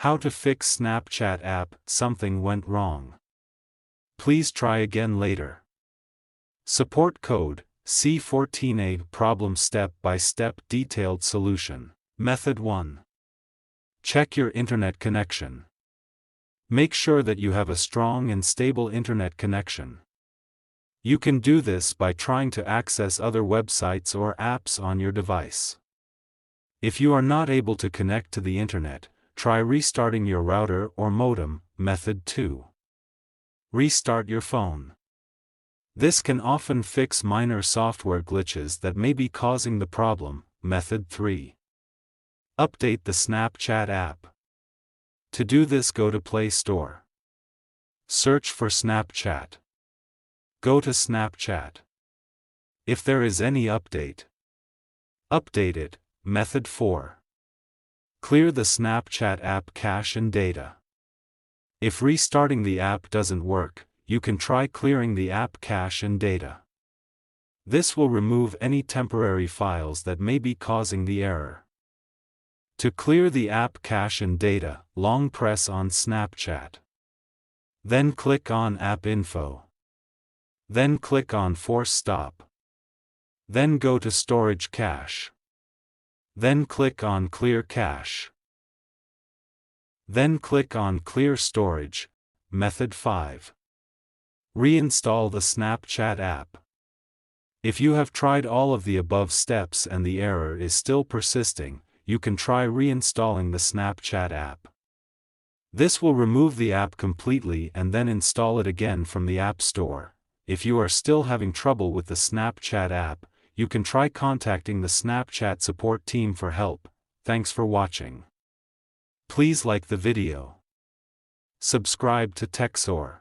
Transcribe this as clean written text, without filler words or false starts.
How to fix Snapchat app, something went wrong. Please try again later. Support code, C14A Problem Step-by-Step Detailed Solution. Method 1. Check your internet connection. Make sure that you have a strong and stable internet connection. You can do this by trying to access other websites or apps on your device. If you are not able to connect to the internet, try restarting your router or modem. Method 2. Restart your phone. This can often fix minor software glitches that may be causing the problem. Method 3. Update the Snapchat app. To do this, go to Play Store. Search for Snapchat. Go to Snapchat. If there is any update, update it. Method 4. Clear the Snapchat app cache and data. If restarting the app doesn't work, you can try clearing the app cache and data. This will remove any temporary files that may be causing the error. To clear the app cache and data, long press on Snapchat. Then click on App Info. Then click on Force Stop. Then go to Storage Cache. Then click on Clear Cache. Then click on Clear Storage. Method 5. Reinstall the Snapchat app. If you have tried all of the above steps and the error is still persisting, you can try reinstalling the Snapchat app. This will remove the app completely and then install it again from the App Store. If you are still having trouble with the Snapchat app, you can try contacting the Snapchat support team for help. Thanks for watching. Please like the video. Subscribe to TechSoar.